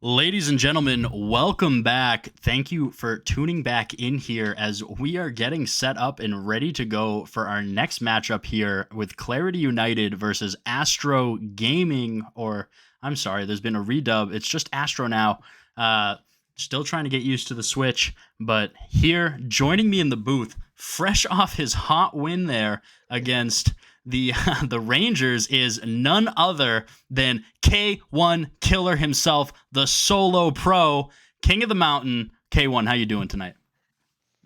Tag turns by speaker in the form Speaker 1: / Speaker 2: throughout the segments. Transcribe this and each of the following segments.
Speaker 1: Ladies and gentlemen, welcome back. Thank you for tuning back in here as we are getting set up and ready to go for our next matchup here with Clarity United versus Astro Gaming. Or, I'm sorry, there's been a redub. It's just Astro now. Still trying to get used to the Switch, but here, joining me in the booth, fresh off his hot win there against the the Rangers, is none other than K1 Killer himself, the solo pro, King of the Mountain. K1, how you doing tonight?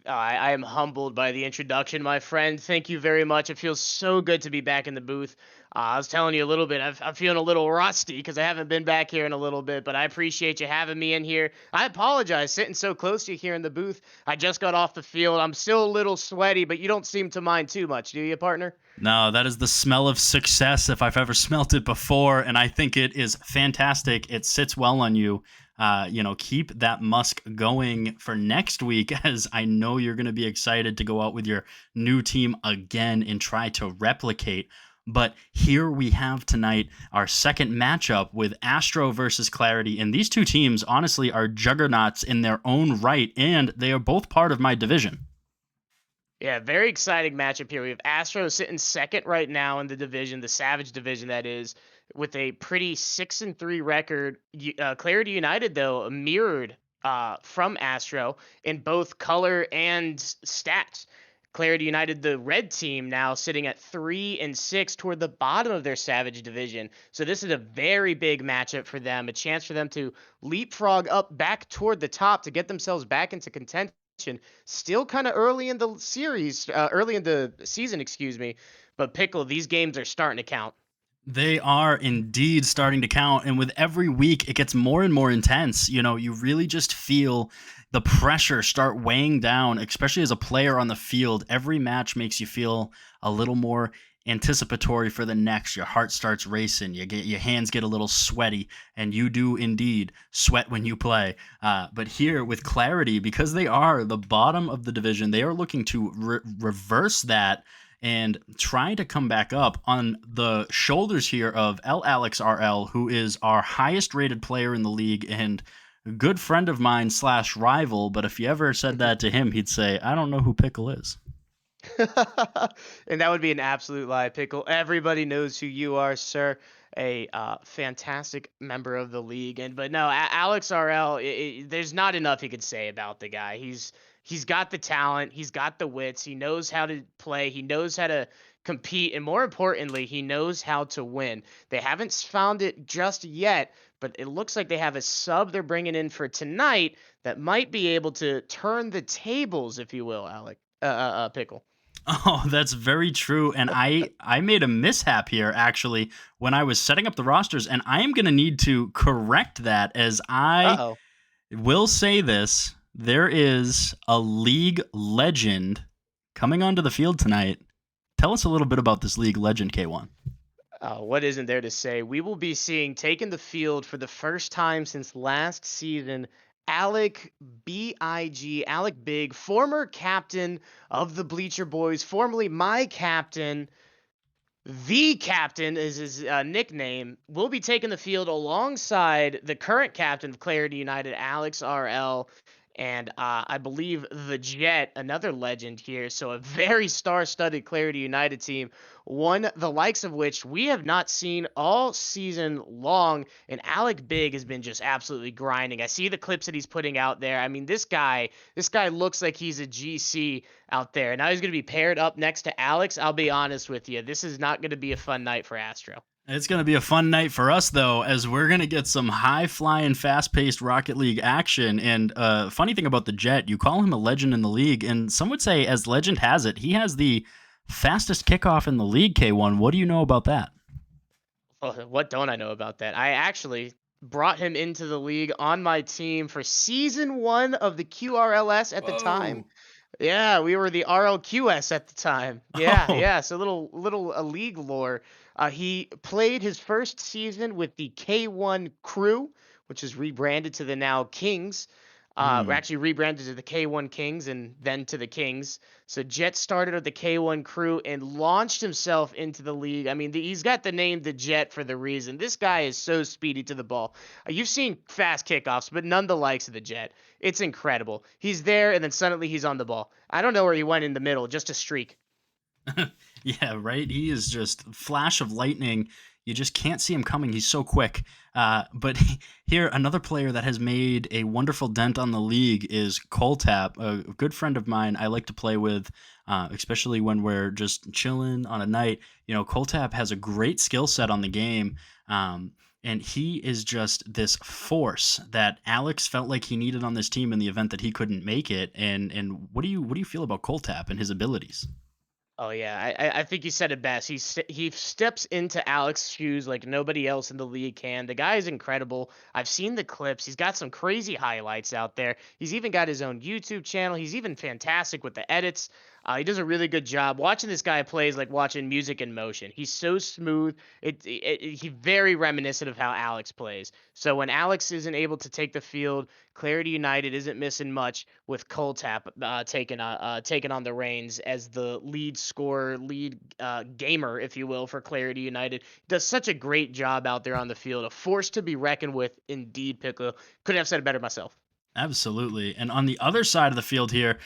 Speaker 2: I am humbled by the introduction, my friend. Thank you very much. It feels so good to be back in the booth. I was telling you a little bit. I'm feeling a little rusty because I haven't been back here in a little bit, but I appreciate you having me in here. I apologize sitting so close to you here in the booth. I just got off the field. I'm still a little sweaty, but you don't seem to mind too much, do you, partner?
Speaker 1: No, that is the smell of success if I've ever smelt it before, and I think it is fantastic. It sits well on you. Keep that musk going for next week, as I know you're going to be excited to go out with your new team again and try to replicate. But here we have tonight our second matchup with Astro versus Clarity, and these two teams honestly are juggernauts in their own right, and they are both part of my division.
Speaker 2: Yeah, very exciting matchup here. We have Astro sitting second right now in the division, the Savage division that is, with a pretty 6-3 record. Clarity United though mirrored from Astro in both color and stats. Clarity United, the red team, now sitting at 3-6 toward the bottom of their Savage division. So this is a very big matchup for them, a chance for them to leapfrog up back toward the top to get themselves back into contention. Still kind of early in the series, early in the season, excuse me. But Pickle, these games are starting to count.
Speaker 1: They are indeed starting to count. And with every week, it gets more and more intense. You really just feel the pressure start weighing down, especially as a player on the field. Every match makes you feel a little more anticipatory for the next. Your heart starts racing. Your hands get a little sweaty, and you do indeed sweat when you play. But here with Clarity, because they are the bottom of the division, they are looking to reverse that and trying to come back up on the shoulders here of L Alex RL, who is our highest rated player in the league and a good friend of mine slash rival. But if you ever said that to him, he'd say, I don't know who Pickle is.
Speaker 2: And that would be an absolute lie, Pickle. Everybody knows who you are, sir. A fantastic member of the league, and but no, Alex RL. There's not enough he could say about the guy. He's got the talent, he's got the wits, he knows how to play, he knows how to compete, and more importantly, he knows how to win. They haven't found it just yet, but it looks like they have a sub they're bringing in for tonight that might be able to turn the tables, if you will, Alec. Pickle.
Speaker 1: Oh, that's very true. And I made a mishap here actually when I was setting up the rosters, and I am going to need to correct that as I
Speaker 2: Uh-oh.
Speaker 1: will say this. There is a league legend coming onto the field tonight. Tell us a little bit about this league legend, K1.
Speaker 2: What isn't there to say? We will be seeing taking the field for the first time since last season. Alec Alec Big, former captain of the Bleacher Boys, formerly my captain. The captain is his nickname. Will be taking the field alongside the current captain of Clarity United, Alex RL, and I believe the Jet, another legend here. So a very star-studded Clarity United team, one the likes of which we have not seen all season long. And Alec Big has been just absolutely grinding. I see the clips that he's putting out there. I mean, this guy looks like he's a GC out there. And now he's going to be paired up next to Alex. I'll be honest with you. This is not going to be a fun night for Astro.
Speaker 1: It's going to be a fun night for us, though, as we're going to get some high flying, fast paced Rocket League action. And funny thing about the Jet, you call him a legend in the league, and some would say, as legend has it, he has the fastest kickoff in the league, K1. What do you know about that?
Speaker 2: Oh, what don't I know about that? I actually brought him into the league on my team for season one of the QRLS at the time.
Speaker 1: Whoa.
Speaker 2: Yeah, we were the RLQS at the time. Yeah,
Speaker 1: Oh,
Speaker 2: yeah. So little a league lore. He played his first season with the K1 crew, which is rebranded to the now Kings. We're
Speaker 1: Mm.
Speaker 2: actually rebranded to the K1 Kings and then to the Kings. So Jet started with the K1 crew and launched himself into the league. I mean, he's got the name the Jet for the reason. This guy is so speedy to the ball. You've seen fast kickoffs, but none the likes of the Jet. It's incredible. He's there, and then suddenly he's on the ball. I don't know where he went in the middle, just a streak.
Speaker 1: Yeah, right. He is just flash of lightning. You just can't see him coming. He's so quick. But here, another player that has made a wonderful dent on the league is Coltap, a good friend of mine. I like to play with, especially when we're just chilling on a night. You know, Coltap has a great skill set on the game. And he is just this force that Alex felt like he needed on this team in the event that he couldn't make it. And what do you feel about Coltap and his abilities?
Speaker 2: Oh yeah, I think you said it best. He steps into Alex's shoes like nobody else in the league can. The guy is incredible. I've seen the clips. He's got some crazy highlights out there. He's even got his own YouTube channel. He's even fantastic with the edits. He does a really good job. Watching this guy play is like watching music in motion. He's so smooth. He's very reminiscent of how Alex plays. So when Alex isn't able to take the field, Clarity United isn't missing much with Coltap taking on the reins as the lead scorer, lead gamer, if you will, for Clarity United. Does such a great job out there on the field, a force to be reckoned with indeed. Pickle couldn't have said it better myself.
Speaker 1: Absolutely. And on the other side of the field here,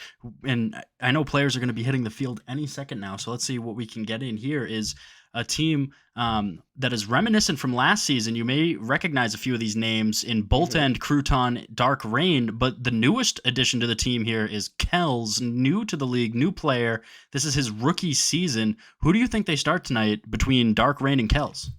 Speaker 1: and I know players are going to be hitting the field any second now. So let's see what we can get in here is a team that is reminiscent from last season. You may recognize a few of these names in Bolt
Speaker 2: Mhm.
Speaker 1: End, Crouton, Dark Rain, but the newest addition to the team here is Kells, new to the league, new player. This is his rookie season. Who do you think they start tonight between Dark Rain and Kells?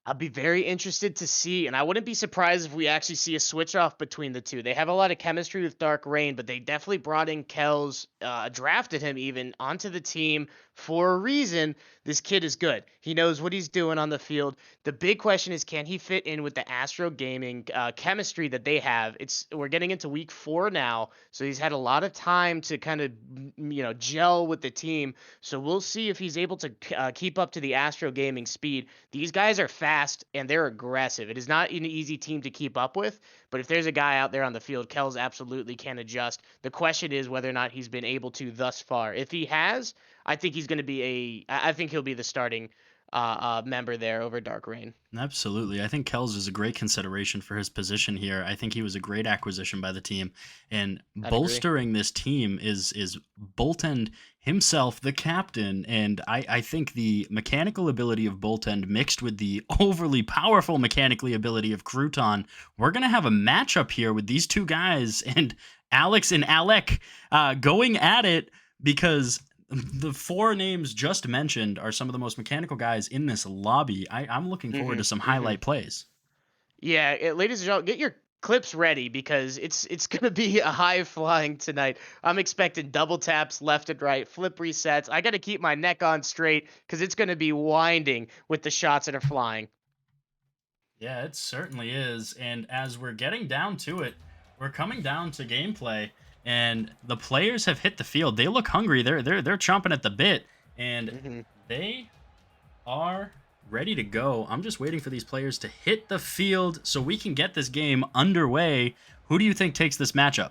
Speaker 2: I'll be very interested to see, and I wouldn't be surprised if we actually see a switch off between the two. They have a lot of chemistry with Dark Rain, but they definitely brought in Kells, drafted him even onto the team for a reason. This kid is good. He knows what he's doing on the field. The big question is, can he fit in with the Astro Gaming chemistry that they have? We're getting into week 4 now, so he's had a lot of time to kind of gel with the team. So we'll see if he's able to keep up to the Astro Gaming speed. These guys are fast and they're aggressive. It is not an easy team to keep up with, but if there's a guy out there on the field, Kells absolutely can adjust. The question is whether or not he's been able to thus far. If he has, I think he's going to be I think he'll be the starting member there over Dark Rain.
Speaker 1: Absolutely. I think Kells is a great consideration for his position here. I think he was a great acquisition by the team. And
Speaker 2: I'd agree.
Speaker 1: bolstering this team is Boltend himself, the captain. And I think the mechanical ability of Boltend mixed with the overly powerful mechanically ability of Crouton, we're gonna have a matchup here with these two guys and Alex and Alec going at it because the four names just mentioned are some of the most mechanical guys in this lobby. I'm looking forward
Speaker 2: Hmm.
Speaker 1: to some
Speaker 2: Hmm.
Speaker 1: highlight plays.
Speaker 2: Yeah, ladies and gentlemen, get your clips ready because it's gonna be a high flying tonight. I'm expecting double taps left and right, flip resets. I got to keep my neck on straight because it's gonna be winding with the shots that are flying.
Speaker 1: Yeah, it certainly is. And as we're getting down to it, we're coming down to gameplay, and the players have hit the field. They look hungry. They're chomping at the bit, and
Speaker 2: Hmm.
Speaker 1: they are ready to go. I'm just waiting for these players to hit the field so we can get this game underway. Who do you think takes this matchup?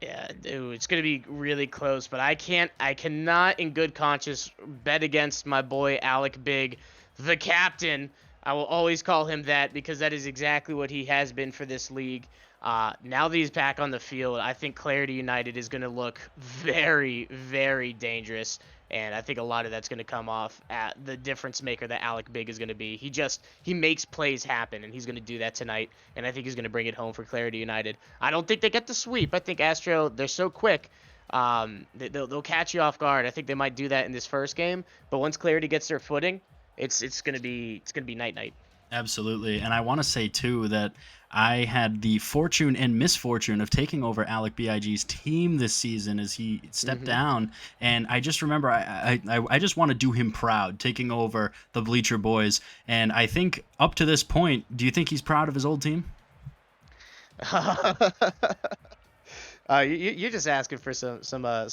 Speaker 2: Yeah, dude, it's gonna be really close, but I cannot, in good conscience, bet against my boy Alec Big, the captain. I will always call him that because that is exactly what he has been for this league. Now that he's back on the field, I think Clarity United is gonna look very, very dangerous, and I think a lot of that's gonna come off at the difference maker that Alec Big is gonna be. He makes plays happen, and he's gonna do that tonight, and I think he's gonna bring it home for Clarity United. I don't think they get the sweep. I think Astro, they're so quick. They'll catch you off guard. I think they might do that in this first game. But once Clarity gets their footing, it's gonna be night night.
Speaker 1: Absolutely. And I want to say, too, that I had the fortune and misfortune of taking over Alec BIG's team this season as he stepped
Speaker 2: Hmm.
Speaker 1: down. And I just remember I just want to do him proud, taking over the Bleacher Boys. And I think up to this point, do you think he's proud of his old team?
Speaker 2: You're just asking for some
Speaker 1: Yeah,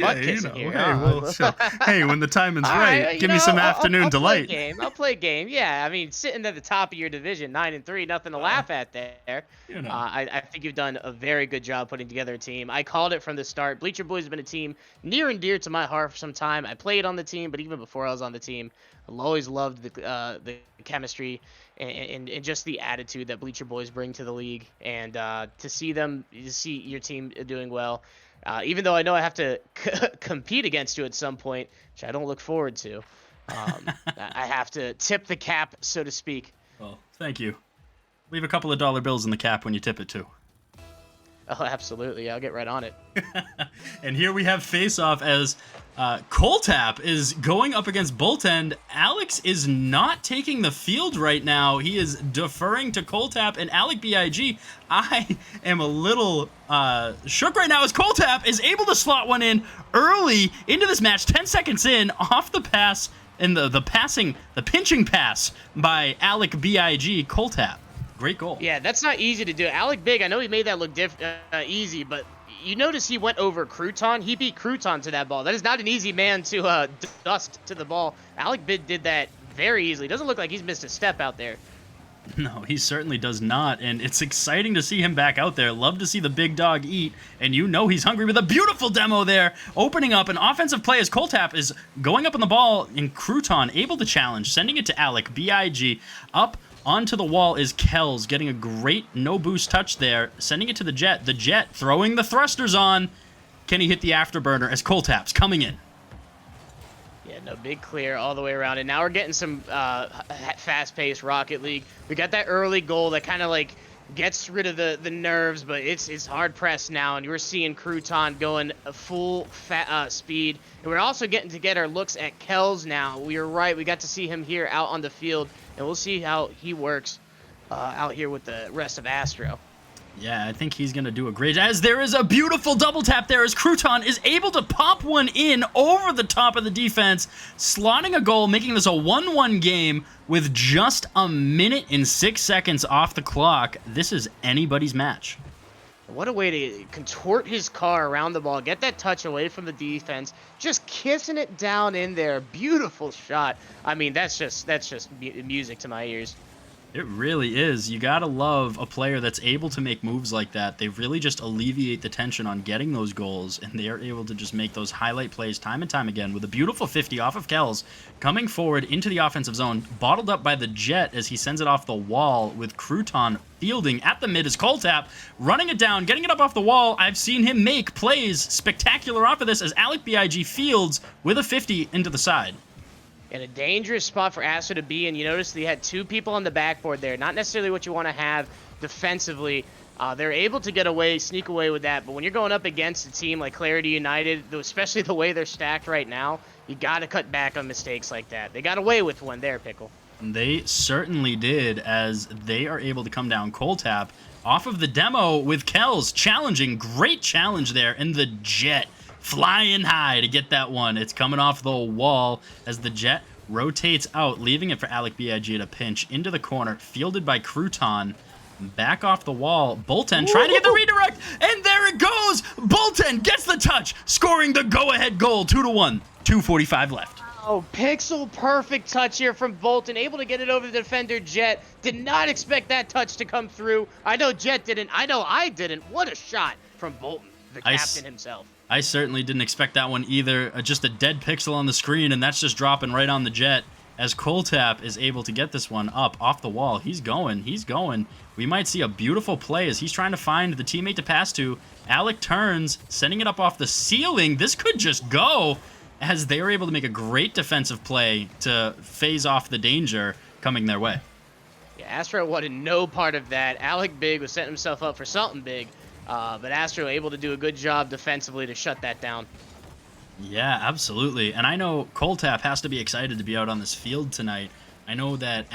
Speaker 2: butt
Speaker 1: you
Speaker 2: kissing
Speaker 1: know.
Speaker 2: here,
Speaker 1: Hey,
Speaker 2: huh?
Speaker 1: well, so, hey, when the timing's
Speaker 2: All
Speaker 1: right,
Speaker 2: right,
Speaker 1: give me some afternoon
Speaker 2: I'll play
Speaker 1: delight.
Speaker 2: game. I'll play game. Yeah, I mean, sitting at the top of your division, 9-3, nothing to
Speaker 1: Well,
Speaker 2: laugh at there.
Speaker 1: you know.
Speaker 2: I think you've done a very good job putting together a team. I called it from the start. Bleacher Boys has been a team near and dear to my heart for some time. I played on the team, but even before I was on the team, I always loved the chemistry and just the attitude that Bleacher Boys bring to the league. And to see your team doing well. Even though I know I have to compete against you at some point, which I don't look forward to. I have to tip the cap, so to speak.
Speaker 1: Well, thank you. Leave a couple of dollar bills in the cap when you tip it too.
Speaker 2: Oh, absolutely. I'll get right on it.
Speaker 1: And here we have face-off as Coltap is going up against Boltend. Alex is not taking the field right now. He is deferring to Coltap and Alec BIG. I am a little shook right now as Coltap is able to slot one in early into this match, 10 seconds in, off the pass and the pinching pass by Alec BIG. Coltap. Great goal.
Speaker 2: Yeah, that's not easy to do. Alec Big, I know he made that look easy, but you notice he went over Crouton. He beat Crouton to that ball. That is not an easy man to dust to the ball. Alec Big did that very easily. Doesn't look like he's missed a step out there.
Speaker 1: No, he certainly does not, and it's exciting to see him back out there. Love to see the big dog eat, and you know he's hungry with a beautiful demo there, opening up an offensive play as Coltap is going up on the ball, and Crouton able to challenge, sending it to Alec BIG. Up onto the wall is Kells, getting a great no-boost touch there, sending it to the Jet. The Jet throwing the thrusters on. Can he hit the afterburner as Coltap's coming in?
Speaker 2: Yeah, no, big clear all the way around. And now we're getting some fast-paced Rocket League. We got that early goal that kind of like gets rid of the nerves, but it's hard pressed now. And we're seeing Crouton going full speed. And we're also getting to get our looks at Kells now. We were right. We got to see him here out on the field. And we'll see how he works out here with the rest of Astro.
Speaker 1: Yeah, I think he's going to do a great job. As there is a beautiful double tap there as Crouton is able to pop one in over the top of the defense, slotting a goal, making this a 1-1 game with just a minute and 6 seconds off the clock. This is anybody's match.
Speaker 2: What a way to contort his car around the ball, get that touch away from the defense, just kissing it down in there. Beautiful shot. I mean, that's just music to my ears.
Speaker 1: It really is. You gotta love a player that's able to make moves like that. They really just alleviate the tension on getting those goals, and they are able to just make those highlight plays time and time again with a beautiful 50 off of Kells, coming forward into the offensive zone, bottled up by the Jet as he sends it off the wall with Crouton fielding at the mid as Coltap, running it down, getting it up off the wall. I've seen him make plays spectacular off of this as Alec BIG fields with a 50 into the side.
Speaker 2: In a dangerous spot for Astro to be in. You notice they had two people on the backboard there. Not necessarily what you want to have defensively. They're able to get away, sneak away with that. But when you're going up against a team like Clarity United, especially the way they're stacked right now, you got to cut back on mistakes like that. They got away with one there, Pickle.
Speaker 1: They certainly did, as they are able to come down Coltap off of the demo with Kells challenging. Great challenge there, and the Jet flying high to get that one. It's coming off the wall as the Jet rotates out, leaving it for Alec BIG to pinch into the corner, fielded by Crouton. Back off the wall, Boltend trying to get the redirect, and there it goes! Boltend gets the touch, scoring the go-ahead goal, 2-1, 2:45 left.
Speaker 2: Oh, pixel perfect touch here from Bolton, able to get it over the defender Jet. Did not expect that touch to come through. I know Jet didn't. I know I didn't. What a shot from Bolton, the captain himself.
Speaker 1: I certainly didn't expect that one either. Just a dead pixel on the screen, and that's just dropping right on the Jet as Coltap is able to get this one up off the wall. He's going. We might see a beautiful play as he's trying to find the teammate to pass to. Alec turns, sending it up off the ceiling. This could just go, as they were able to make a great defensive play to phase off the danger coming their way.
Speaker 2: Yeah, Astro wanted no part of that. Alec Big was setting himself up for something big. But Astro able to do a good job defensively to shut that down.
Speaker 1: Yeah, absolutely. And I know Coltap has to be excited to be out on this field tonight. I know that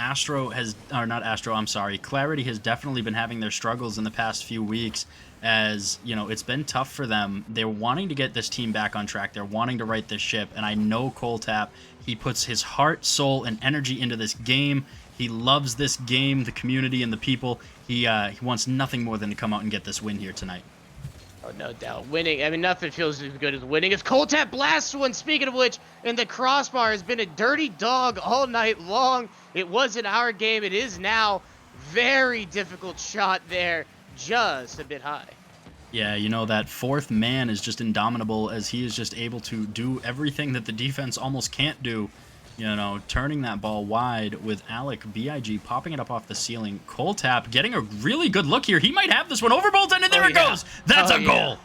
Speaker 1: Clarity has definitely been having their struggles in the past few weeks, as, you know, it's been tough for them. They're wanting to get this team back on track. They're wanting to right this ship. And I know Coltap, he puts his heart, soul, and energy into this game. He loves this game, the community, and the people. He wants nothing more than to come out and get this win here tonight.
Speaker 2: Oh, no doubt. Winning, I mean, nothing feels as good as winning. As Coltap blasts one, speaking of which, and the crossbar has been a dirty dog all night long. It wasn't our game. It is now. Very difficult shot there. Just a bit high.
Speaker 1: Yeah, you know, that fourth man is just indomitable as he is just able to do everything that the defense almost can't do. You know, turning that ball wide with Alec BIG popping it up off the ceiling. Coltap getting a really good look here. He might have this one over Bolton, and there it goes. That's a goal.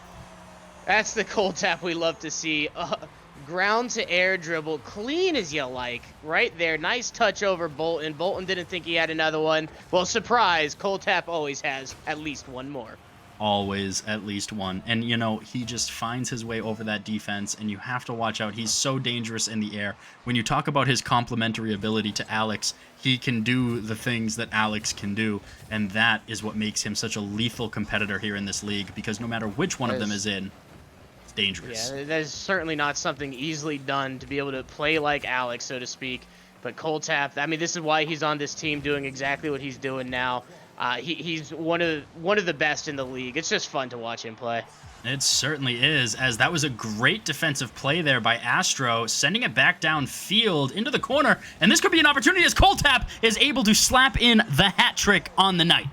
Speaker 2: That's the Coltap we love to see. Ground to air dribble, clean as you like, right there. Nice touch over Bolton. Bolton didn't think he had another one. Well, surprise, Coltap always has at least one more.
Speaker 1: Always at least one. And, you know, he just finds his way over that defense, and you have to watch out. He's so dangerous in the air. When you talk about his complementary ability to Alex, he can do the things that Alex can do, and that is what makes him such a lethal competitor here in this league, because no matter which one of them is in, it's dangerous.
Speaker 2: Yeah, that is certainly not something easily done to be able to play like Alex, so to speak. But Coltap, I mean, this is why he's on this team doing exactly what he's doing now. He's one of the best in the league. It's just fun to watch him play.
Speaker 1: It certainly is, as that was a great defensive play there by Astro, sending it back downfield into the corner, and this could be an opportunity as Coltap is able to slap in the hat trick on the night.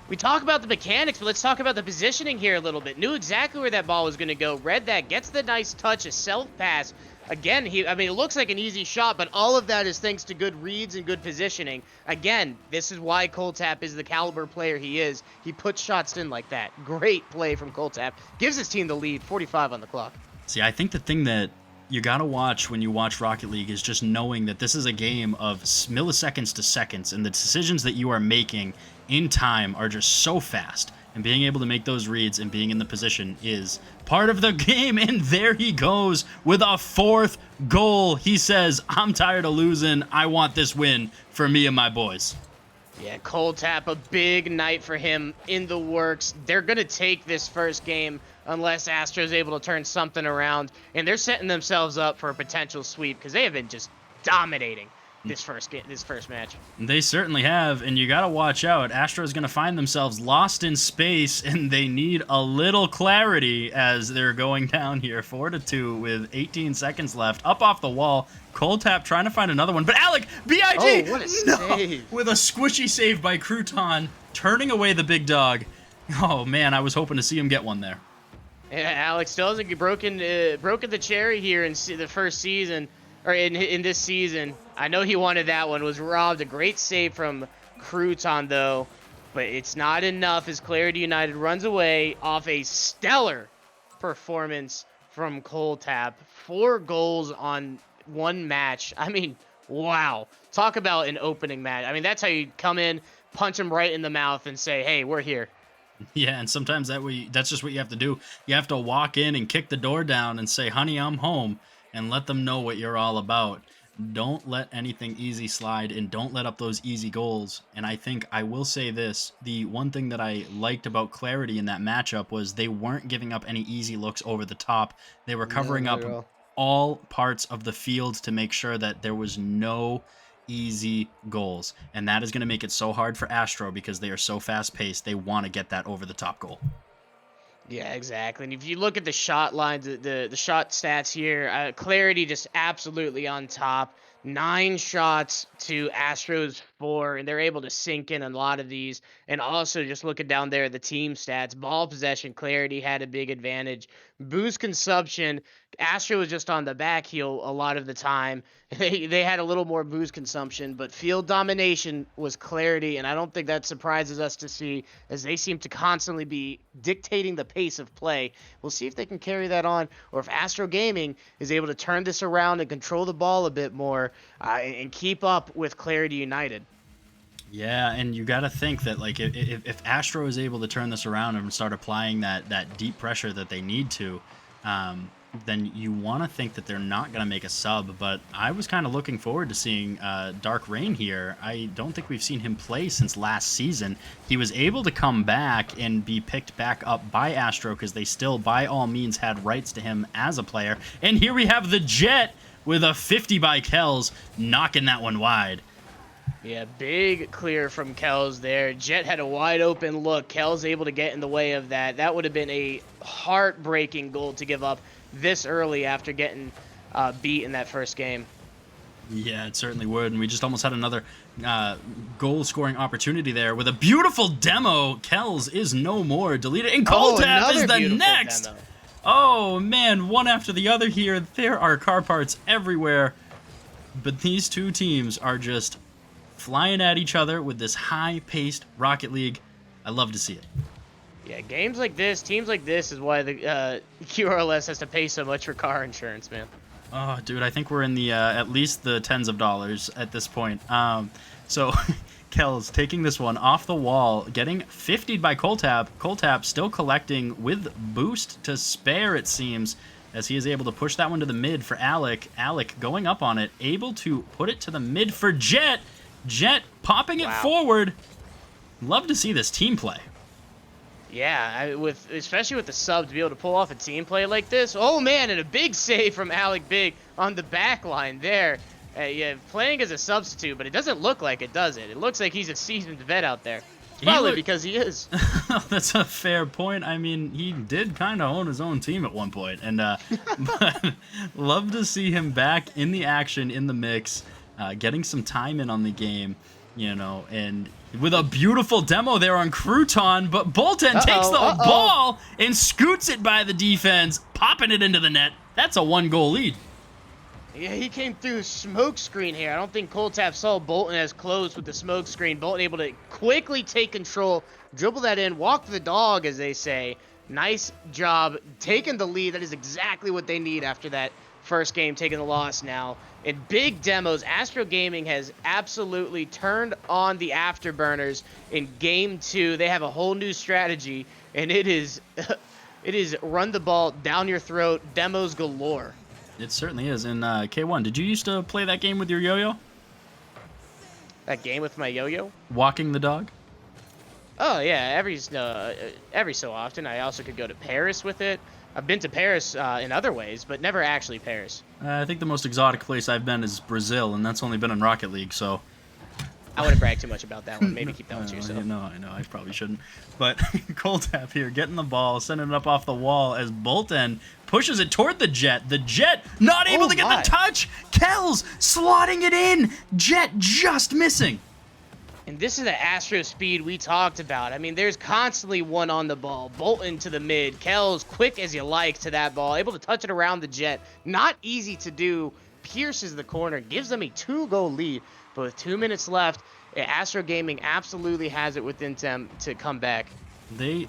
Speaker 2: We talk about the mechanics, but let's talk about the positioning here a little bit. Knew exactly where that ball was going to go. Read that, gets the nice touch, a self-pass. Again, I mean, it looks like an easy shot, but all of that is thanks to good reads and good positioning. Again, this is why Coltap is the caliber player he is. He puts shots in like that. Great play from Coltap. Gives his team the lead, 45 on the clock.
Speaker 1: See, I think the thing that you got to watch when you watch Rocket League is just knowing that this is a game of milliseconds to seconds, and the decisions that you are making in time are just so fast. And being able to make those reads and being in the position is part of the game. And there he goes with a fourth goal. He says, I'm tired of losing. I want this win for me and my boys.
Speaker 2: Yeah, Coltap, a big night for him in the works. They're going to take this first game unless Astro's able to turn something around. And they're setting themselves up for a potential sweep because they have been just dominating this first match.
Speaker 1: They certainly have, and you got to watch out. Astro's going to find themselves lost in space, and they need a little clarity as they're going down here 4-2 with 18 seconds left. Up off the wall, Coltap trying to find another one, but Alec BIG
Speaker 2: what a save.
Speaker 1: with a squishy save by Crouton, turning away the big dog. Oh man, I was hoping to see him get one there.
Speaker 2: Yeah, Alex still hasn't broken the cherry here in the first season, or in this season. I know he wanted that one. Was robbed. A great save from Crouton though, but it's not enough as Clarity United runs away off a stellar performance from Coltap. 4 goals on one match. I mean, wow. Talk about an opening match. I mean, that's how you come in, punch him right in the mouth, and say, "Hey, we're here."
Speaker 1: Yeah, and sometimes that's just what you have to do. You have to walk in and kick the door down and say, "Honey, I'm home," and let them know what you're all about. Don't let anything easy slide, and don't let up those easy goals. And I think I will say this, the one thing that I liked about Clarity in that matchup was they weren't giving up any easy looks over the top. They were covering up all parts of the field to make sure that there was no easy goals. And that is going to make it so hard for Astro because they are so fast-paced. They want to get that over the top goal.
Speaker 2: Yeah, exactly. And if you look at the shot lines, the shot stats here, Clarity just absolutely on top. 9 shots to Astro's 4, and they're able to sink in a lot of these. And also just looking down there at the team stats, ball possession, Clarity had a big advantage. Boost consumption, Astro was just on the back heel a lot of the time. They had a little more boost consumption, but field domination was Clarity, and I don't think that surprises us to see, as they seem to constantly be dictating the pace of play. We'll see if they can carry that on, or if Astro Gaming is able to turn this around and control the ball a bit more and keep up with Clarity United.
Speaker 1: Yeah, and you got to think that like if Astro is able to turn this around and start applying that deep pressure that they need to, then you want to think that they're not going to make a sub. But I was kind of looking forward to seeing Dark Rain here. I don't think we've seen him play since last season. He was able to come back and be picked back up by Astro because they still, by all means, had rights to him as a player. And here we have the Jet with a 50 by Kells, knocking that one wide.
Speaker 2: Yeah, big clear from Kells there. Jet had a wide open look. Kells able to get in the way of that. That would have been a heartbreaking goal to give up this early after getting beat in that first game.
Speaker 1: Yeah, it certainly would. And we just almost had another goal-scoring opportunity there with a beautiful demo. Kells is no more deleted. And Cold Tap is the next.
Speaker 2: Demo.
Speaker 1: Oh, man, one after the other here. There are car parts everywhere. But these two teams are just flying at each other with this high-paced Rocket League. I love to see it.
Speaker 2: Yeah, games like this, teams like this is why the QRLS has to pay so much for car insurance, man.
Speaker 1: Oh, dude, I think we're in the at least the tens of dollars at this point. So Kells taking this one off the wall, getting 50'd by Coltap. Coltap still collecting with boost to spare, it seems, as he is able to push that one to the mid for Alec. Alec going up on it, able to put it to the mid for Jet. Jet popping it forward. Love to see this team play.
Speaker 2: Yeah, especially with the sub to be able to pull off a team play like this. Oh man, and a big save from Alec Big on the back line there. Yeah, playing as a substitute, but it doesn't look like it, does it? It looks like he's a seasoned vet out there. Probably because he is.
Speaker 1: That's a fair point. I mean, he did kind of own his own team at one point, and but love to see him back in the action, in the mix, getting some time in on the game, you know, and with a beautiful demo there on Crouton, but Bolton takes the ball and scoots it by the defense, popping it into the net. That's a 1-goal lead.
Speaker 2: Yeah, he came through smoke screen here. I don't think Coltap saw Bolton as close with the smoke screen. Bolton able to quickly take control, dribble that in, walk the dog, as they say. Nice job taking the lead. That is exactly what they need after that first game, taking the loss now. In big demos, Astro Gaming has absolutely turned on the afterburners in Game 2. They have a whole new strategy, and it is run the ball down your throat, demos galore.
Speaker 1: It certainly is. And K1, did you used to play that game with your yo-yo?
Speaker 2: That game with my yo-yo?
Speaker 1: Walking the dog?
Speaker 2: Oh, yeah, every so often. I also could go to Paris with it. I've been to Paris in other ways, but never actually Paris.
Speaker 1: I think the most exotic place I've been is Brazil, and that's only been in Rocket League, so...
Speaker 2: I wouldn't brag too much about that one. Maybe keep that one to yourself.
Speaker 1: I know, I probably shouldn't. But Coltap here, getting the ball, sending it up off the wall as Bolton pushes it toward the Jet. The Jet not able to get the touch! Kells slotting it in! Jet just missing!
Speaker 2: And this is the Astro speed we talked about. I mean, there's constantly one on the ball. Bolton to the mid. Kells, quick as you like to that ball. Able to touch it around the Jet. Not easy to do. Pierces the corner. Gives them a 2-goal lead. But with 2 minutes left, Astro Gaming absolutely has it within them to come back.
Speaker 1: They,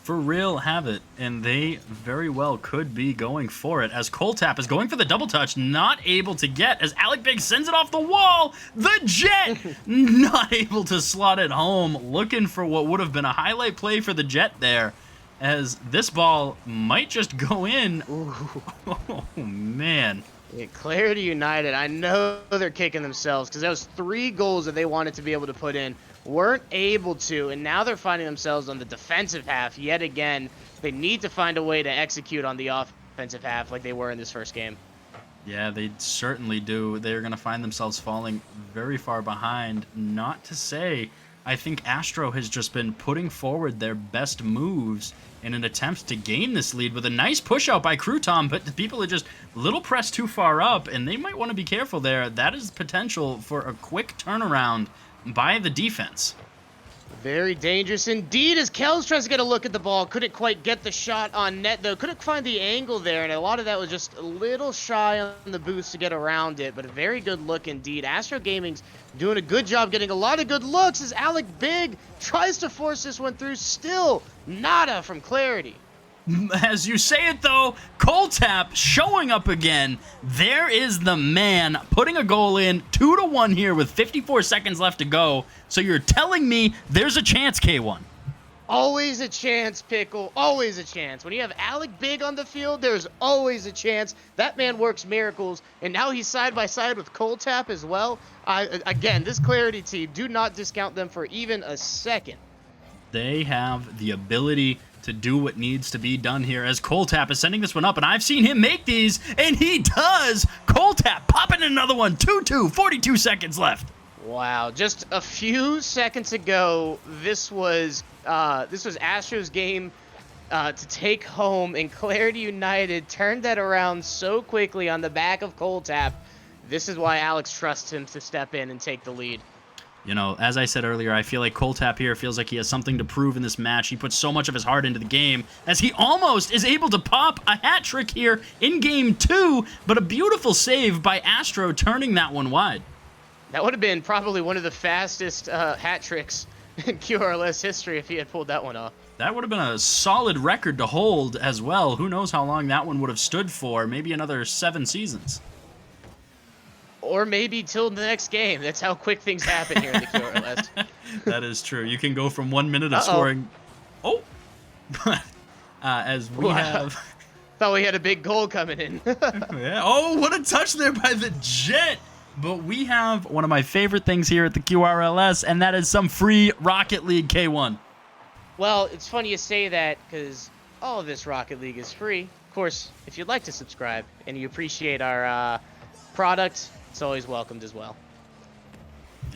Speaker 1: for real, have it. And they very well could be going for it. As Coltap is going for the double touch. Not able to get. As Alec Big sends it off the wall. The Jet not able to slot it home. Looking for what would have been a highlight play for the Jet there. As this ball might just go in. Oh, man.
Speaker 2: Yeah, Clarity United, I know they're kicking themselves because those 3 goals that they wanted to be able to put in weren't able to, and now they're finding themselves on the defensive half yet again. They need to find a way to execute on the offensive half like they were in this first game.
Speaker 1: Yeah, they certainly do. They're going to find themselves falling very far behind. Not to say, I think Astro has just been putting forward their best moves in an attempt to gain this lead with a nice push out by Crouton, but the people are just a little pressed too far up, and they might want to be careful there. That is potential for a quick turnaround by the defense.
Speaker 2: Very dangerous indeed as Kells tries to get a look at the ball. Couldn't quite get the shot on net, though. Couldn't find the angle there, and a lot of that was just a little shy on the boost to get around it, but a very good look indeed. Astro Gaming's doing a good job getting a lot of good looks as Alec Big tries to force this one through. Still nada from Clarity.
Speaker 1: As you say it, though, Coltap showing up again. There is the man putting a goal in, 2-1 here with 54 seconds left to go. So you're telling me there's a chance, K1?
Speaker 2: Always a chance, Pickle. Always a chance. When you have Alec Big on the field, there's always a chance. That man works miracles, and now he's side by side with Coltap as well. Again, this Clarity team, do not discount them for even a second.
Speaker 1: They have the ability to do what needs to be done here as Coltap is sending this one up, and I've seen him make these, and he does! Coltap popping another one, 2-2, 42 seconds left.
Speaker 2: Wow, just a few seconds ago, this was Astro's game to take home, and Clarity United turned that around so quickly on the back of Cold Tap. This is why Alex trusts him to step in and take the lead.
Speaker 1: You know, as I said earlier, I feel like Coltap here feels like he has something to prove in this match. He puts so much of his heart into the game as he almost is able to pop a hat trick here in game 2, but a beautiful save by Astro turning that one wide.
Speaker 2: That would have been probably one of the fastest hat tricks in QRLS history if he had pulled that one off.
Speaker 1: That would have been a solid record to hold as well. Who knows how long that one would have stood for? Maybe another 7 seasons.
Speaker 2: Or maybe till the next game. That's how quick things happen here in the QRLS.
Speaker 1: That is true. You can go from 1 minute of scoring. Oh! As we have...
Speaker 2: Thought we had a big goal coming in.
Speaker 1: Yeah. Oh, what a touch there by the Jet! But we have one of my favorite things here at the QRLS, and that is some free Rocket League K1.
Speaker 2: Well, it's funny you say that because all of this Rocket League is free. Of course, if you'd like to subscribe and you appreciate our product, it's always welcomed as well.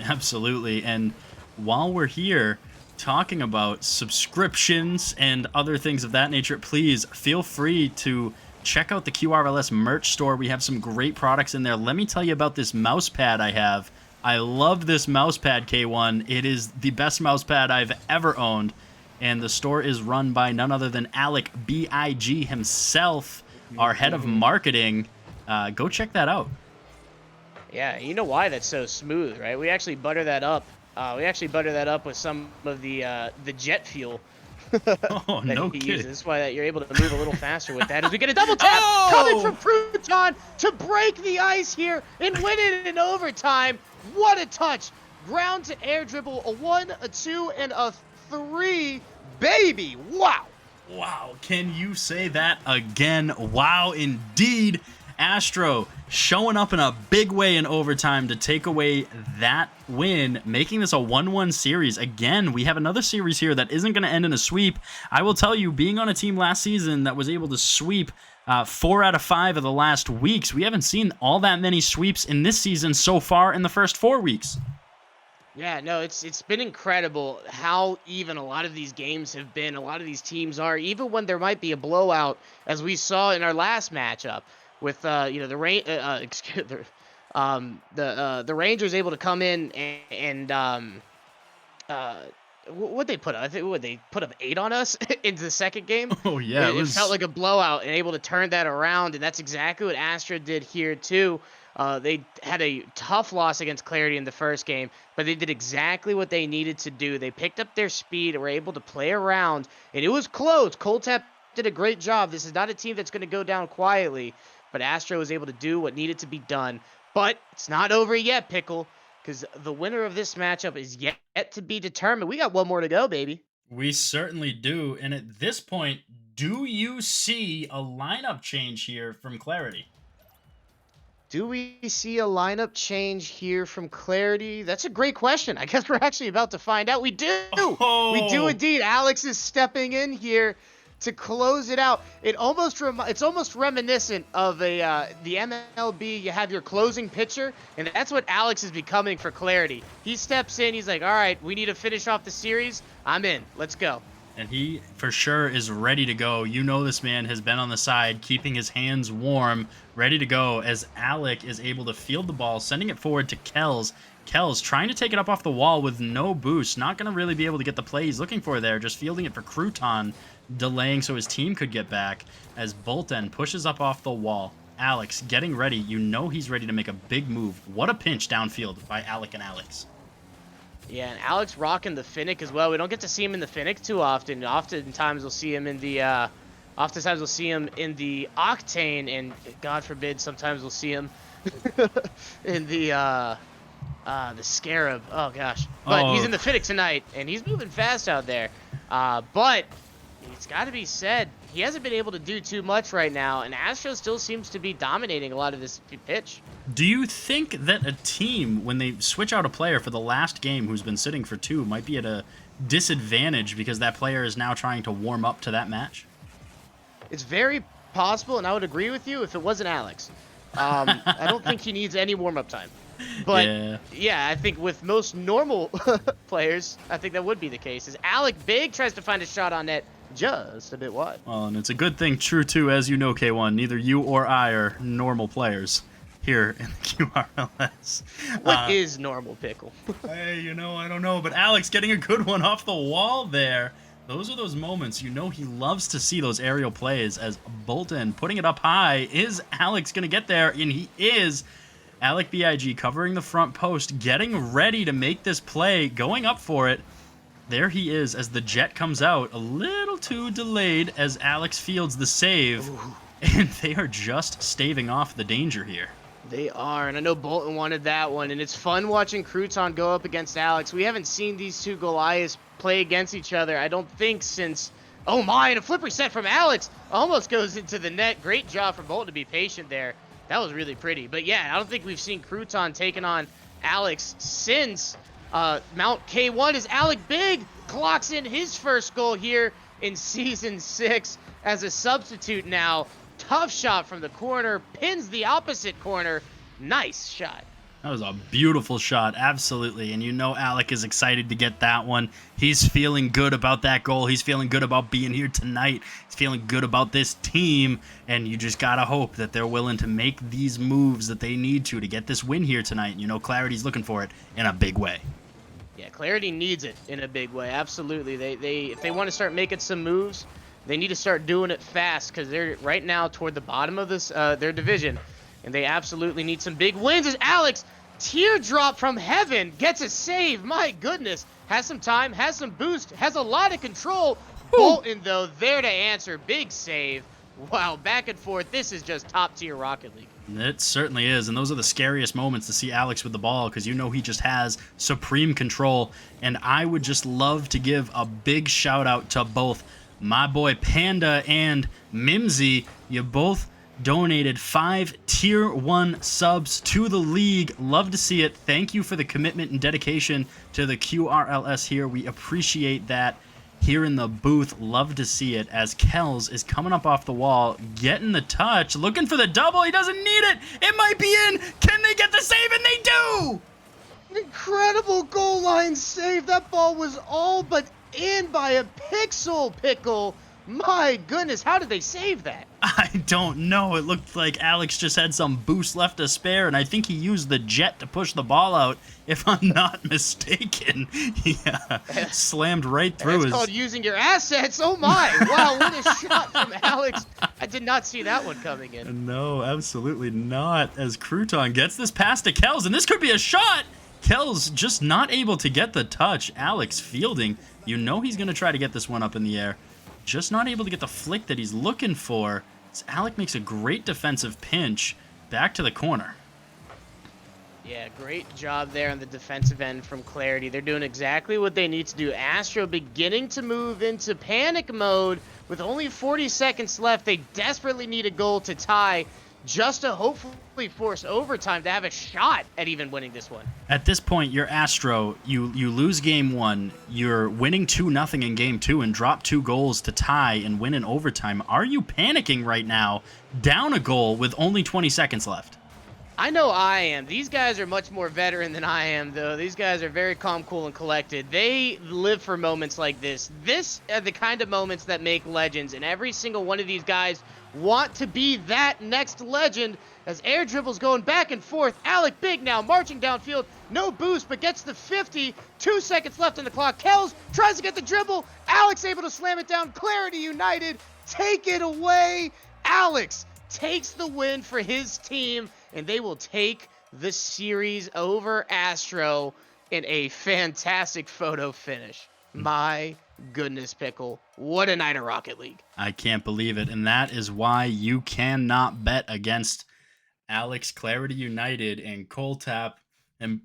Speaker 1: Absolutely. And while we're here talking about subscriptions and other things of that nature, please feel free to check out the QRLS merch store. We have some great products in there. Let me tell you about this mouse pad I have. I love this mouse pad, K1. It is the best mouse pad I've ever owned. And the store is run by none other than Alec B.I.G. himself, our head of marketing. Go check that out.
Speaker 2: Yeah, you know why that's so smooth, right? We actually butter that up. With some of the jet fuel
Speaker 1: Oh,
Speaker 2: that
Speaker 1: no
Speaker 2: he
Speaker 1: kidding.
Speaker 2: uses. That's why you're able to move a little faster with that. As we get a double tap coming from Crouton to break the ice here and win it in overtime. What a touch! Ground to air dribble, a 1, a 2, and a 3. Baby, wow!
Speaker 1: Wow, can you say that again? Wow, indeed. Astro showing up in a big way in overtime to take away that win, making this a 1-1 series. Again, we have another series here that isn't going to end in a sweep. I will tell you, being on a team last season that was able to sweep 4 out of 5 of the last weeks, we haven't seen all that many sweeps in this season so far in the first 4 weeks.
Speaker 2: Yeah, no, it's been incredible how even a lot of these games have been. A lot of these teams are, even when there might be a blowout, as we saw in our last matchup with the Rangers able to come in and what they put up? I think they put up 8 on us into the second game.
Speaker 1: Oh yeah,
Speaker 2: it felt like a blowout and able to turn that around, and that's exactly what Astro did here too. They had a tough loss against Clarity in the first game, but they did exactly what they needed to do. They picked up their speed and were able to play around, and it was close. Coltap did a great job. This is not a team that's going to go down quietly, but Astro was able to do what needed to be done. But it's not over yet, Pickle, because the winner of this matchup is yet to be determined. We got one more to go, baby.
Speaker 1: We certainly do. And at this point, do you see a lineup change here from Clarity?
Speaker 2: Do we see a lineup change here from Clarity? That's a great question. I guess we're actually about to find out. We do.
Speaker 1: Oh.
Speaker 2: We do indeed. Alex is stepping in here to close it out. It's almost reminiscent of the MLB. You have your closing pitcher, and that's what Alex is becoming for Clarity. He steps in. He's like, all right, we need to finish off the series. I'm in. Let's go.
Speaker 1: And he, for sure, is ready to go. You know this man has been on the side, keeping his hands warm, ready to go, as Alec is able to field the ball, sending it forward to Kells. Kells trying to take it up off the wall with no boost. Not going to really be able to get the play he's looking for there. Just fielding it for Crouton, delaying so his team could get back, as Bolton pushes up off the wall. Alex getting ready. You know he's ready to make a big move. What a pinch downfield by Alec and Alex.
Speaker 2: Yeah, and Alex rocking the Finnick as well. We don't get to see him in the Finnick too often. Oftentimes we'll see him in the Octane, and God forbid, sometimes we'll see him in the Scarab. Oh gosh, but he's in the Finnick tonight, and he's moving fast out there. But it's got to be said, he hasn't been able to do too much right now, and Astro still seems to be dominating a lot of this pitch.
Speaker 1: Do you think that a team, when they switch out a player for the last game who's been sitting for 2, might be at a disadvantage because that player is now trying to warm up to that match?
Speaker 2: It's very possible, and I would agree with you if it wasn't Alex. I don't think he needs any warm-up time. But
Speaker 1: Yeah.
Speaker 2: yeah, I think with most normal players, I think that would be the case. As Alec Big tries to find a shot on net just a bit wide.
Speaker 1: Well, and it's a good thing, true too, as you know, K1. Neither you or I are normal players here in the QRLS.
Speaker 2: What is normal, Pickle?
Speaker 1: Hey, I don't know, but Alex getting a good one off the wall there. Those are those moments, he loves to see those aerial plays as Bolton putting it up high. Is Alex going to get there? And he is. Alec BIG covering the front post, getting ready to make this play, going up for it. There he is as the jet comes out, a little too delayed as Alex fields the save.
Speaker 2: Ooh.
Speaker 1: And they are just staving off the danger here.
Speaker 2: They are, and I know Bolton wanted that one, and it's fun watching Crouton go up against Alex. We haven't seen these two Goliaths play against each other, I don't think, since... Oh my, and a flip reset from Alex almost goes into the net. Great job for Bolton to be patient there. That was really pretty. But yeah, I don't think we've seen Crouton taking on Alex since Mount K1 as Alec Big clocks in his first goal here in Season 6 as a substitute now. Tough shot from the corner, pins the opposite corner. Nice shot.
Speaker 1: That was a beautiful shot, absolutely. And Alec is excited to get that one. He's feeling good about that goal. He's feeling good about being here tonight. He's feeling good about this team. And you just got to hope that they're willing to make these moves that they need to get this win here tonight. Clarity's looking for it in a big way.
Speaker 2: Yeah, Clarity needs it in a big way. Absolutely. If they want to start making some moves, they need to start doing it fast because they're right now toward the bottom of this their division. And they absolutely need some big wins as Alex, teardrop from heaven, gets a save. My goodness. Has some time, has some boost, has a lot of control. Bolton, though, there to answer. Big save. Wow, back and forth. This is just top-tier Rocket League.
Speaker 1: It certainly is, and those are the scariest moments to see Alex with the ball because he just has supreme control. And I would just love to give a big shout-out to both my boy Panda and Mimsy. You both donated 5 tier 1 subs to the league. Love to see it. Thank you for the commitment and dedication to the QRLS here. We appreciate that here in the booth. Love to see it as Kells is coming up off the wall, getting the touch, looking for the double. He doesn't need it. It might be in. Can they get the save? And they do!
Speaker 2: Incredible goal line save. That ball was all but in by a pixel, Pickle. My goodness, how did they save that?
Speaker 1: I don't know. It looked like Alex just had some boost left to spare, and I think he used the jet to push the ball out, if I'm not mistaken. Yeah, slammed right through
Speaker 2: It's called using your assets. Oh my. Wow, what a shot from Alex. I did not see that one coming in.
Speaker 1: No, absolutely not. As Crouton gets this pass to Kells, and this could be a shot. Kells just not able to get the touch. Alex fielding. He's going to try to get this one up in the air. Just not able to get the flick that he's looking for. So Alec makes a great defensive pinch back to the corner.
Speaker 2: Yeah, great job there on the defensive end from Clarity. They're doing exactly what they need to do. Astro beginning to move into panic mode with only 40 seconds left. They desperately need a goal to tie just to hopefully force overtime to have a shot at even winning this one.
Speaker 1: At this point, you're Astro. You lose game 1. You're winning 2-0 in game 2 and drop 2 goals to tie and win in overtime. Are you panicking right now, down a goal with only 20 seconds left?
Speaker 2: I know I am. These guys are much more veteran than I am, though. These guys are very calm, cool, and collected. They live for moments like this. This are the kind of moments that make legends, and every single one of these guys want to be that next legend as air dribbles going back and forth. Alec Big now marching downfield. No boost, but gets the 50. 2 seconds left on the clock. Kells tries to get the dribble. Alex able to slam it down. Clarity United take it away. Alex takes the win for his team, and they will take the series over Astro in a fantastic photo finish. My goodness, Pickle. What a night of Rocket League.
Speaker 1: I can't believe it, and that is why you cannot bet against Alex Clarity United and Coltap. And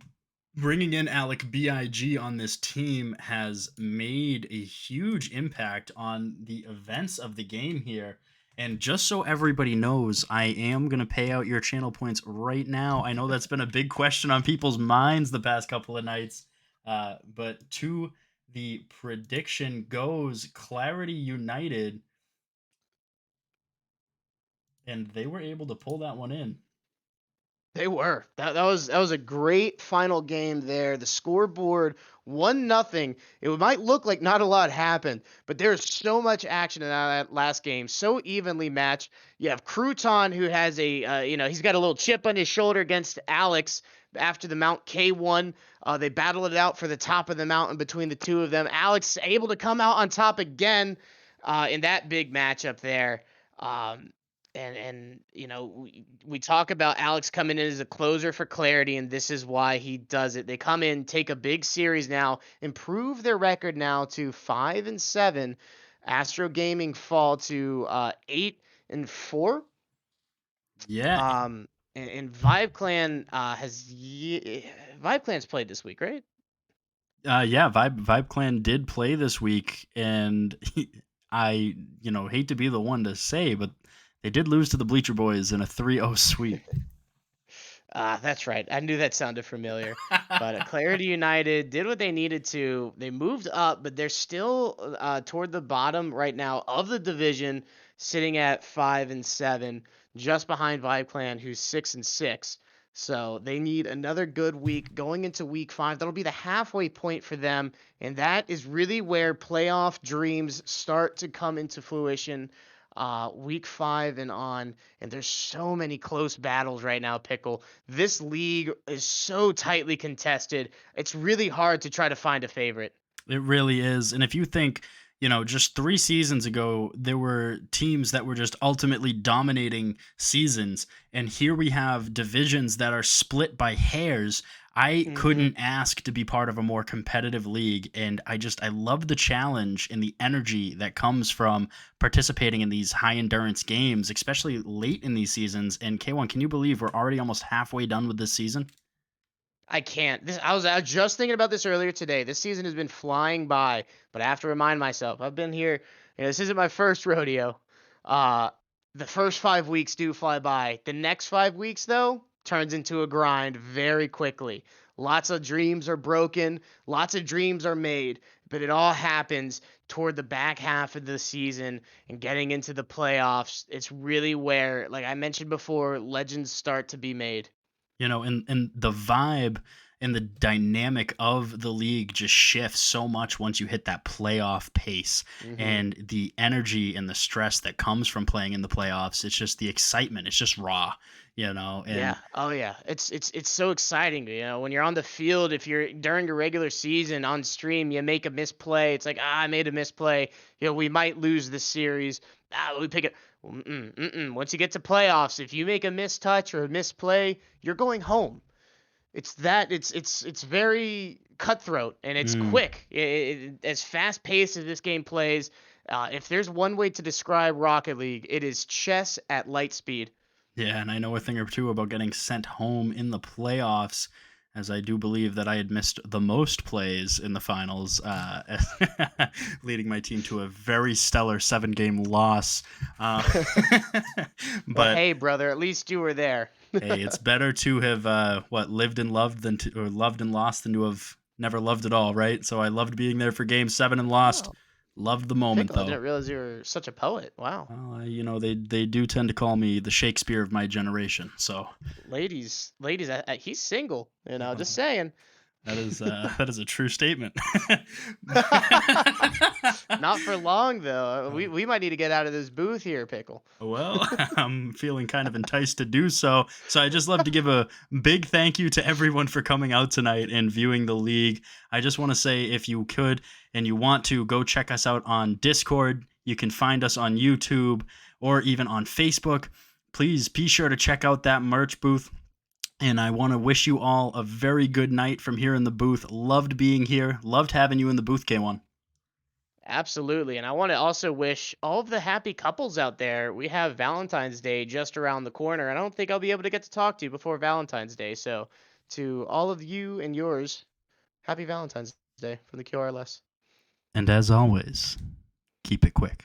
Speaker 1: bringing in Alec BIG on this team has made a huge impact on the events of the game here. And just so everybody knows, I am going to pay out your channel points right now. I know that's been a big question on people's minds the past couple of nights. But to the prediction goes Clarity United. And they were able to pull that one in.
Speaker 2: They were. That was a great final game there. The scoreboard 1-0. It might look like not a lot happened, but there's so much action in that last game. So evenly matched. You have Crouton who has he's got a little chip on his shoulder against Alex after the Mount K1. They battled it out for the top of the mountain between the two of them. Alex able to come out on top again in that big matchup there. Um, and we talk about Alex coming in as a closer for clarity, and this is why he does it. They come in, take a big series now, improve their record now to 5-7. Astro Gaming fall to 8-4.
Speaker 1: Yeah,
Speaker 2: And Vibe Clan Vibe Clan's played this week, right?
Speaker 1: yeah. Vibe Clan did play this week, and I hate to be the one to say, but they did lose to the Bleacher Boys in a 3-0 sweep.
Speaker 2: That's right. I knew that sounded familiar. But Clarity United did what they needed to. They moved up, but they're still toward the bottom right now of the division, sitting at 5-7, just behind Vibe Clan, who's 6-6. So they need another good week going into week 5. That'll be the halfway point for them, and that is really where playoff dreams start to come into fruition. Week 5 and on, and there's so many close battles right now, Pickle. This league is so tightly contested. It's really hard to try to find a favorite.
Speaker 1: It really is. And if you think, just 3 seasons ago, there were teams that were just ultimately dominating seasons. And here we have divisions that are split by hairs. I
Speaker 2: Hmm.
Speaker 1: couldn't ask to be part of a more competitive league. And I love the challenge and the energy that comes from participating in these high endurance games, especially late in these seasons. And K1, can you believe we're already almost halfway done with this season?
Speaker 2: I can't. I was just thinking about this earlier today. This season has been flying by, but I have to remind myself. I've been here. This isn't my first rodeo. Uh, the first 5 weeks do fly by. The next 5 weeks, though, turns into a grind very quickly. Lots of dreams are broken. Lots of dreams are made, but it all happens toward the back half of the season and getting into the playoffs. It's really where, like I mentioned before, legends start to be made.
Speaker 1: And the vibe and the dynamic of the league just shifts so much once you hit that playoff pace,
Speaker 2: Hmm.
Speaker 1: and the energy and the stress that comes from playing in the playoffs. It's just the excitement. It's just raw.
Speaker 2: Yeah.
Speaker 1: And
Speaker 2: Oh yeah. It's so exciting. When you're on the field, if you're during your regular season on stream, you make a misplay. It's like, I made a misplay. We might lose this series. We pick it. Mm-mm, mm-mm. Once you get to playoffs, if you make a mistouch or a misplay, you're going home. It's very cutthroat and it's
Speaker 1: mm,
Speaker 2: quick. As fast paced as this game plays, if there's one way to describe Rocket League, it is chess at light speed.
Speaker 1: yeah, and I know a thing or two about getting sent home in the playoffs, as I do believe that I had missed the most plays in the finals, leading my team to a very stellar 7-game loss. Uh,
Speaker 2: Well,
Speaker 1: but
Speaker 2: hey, brother, at least you were there.
Speaker 1: hey, it's better to have lived and loved or loved and lost than to have never loved at all, right? So I loved being there for Game 7 and lost.
Speaker 2: Oh,
Speaker 1: Loved the moment
Speaker 2: Pickle, I
Speaker 1: though.
Speaker 2: didn't realize you were such a poet. Wow.
Speaker 1: Well, they do tend to call me the Shakespeare of my generation. So
Speaker 2: Ladies, he's single, just
Speaker 1: well,
Speaker 2: saying.
Speaker 1: that is a true statement.
Speaker 2: Not for long, though. We might need to get out of this booth here, Pickle.
Speaker 1: Well, I'm feeling kind of enticed to do so. So I just love to give a big thank you to everyone for coming out tonight and viewing the league. I just want to say, if you could and you want to, go check us out on Discord. You can find us on YouTube or even on Facebook. Please be sure to check out that merch booth. And I want to wish you all a very good night from here in the booth. Loved being here. Loved having you in the booth, K1.
Speaker 2: Absolutely. And I want to also wish all of the happy couples out there. We have Valentine's Day just around the corner. I don't think I'll be able to get to talk to you before Valentine's Day. So, to all of you and yours, happy Valentine's Day from the QRLS.
Speaker 1: And as always, keep it quick.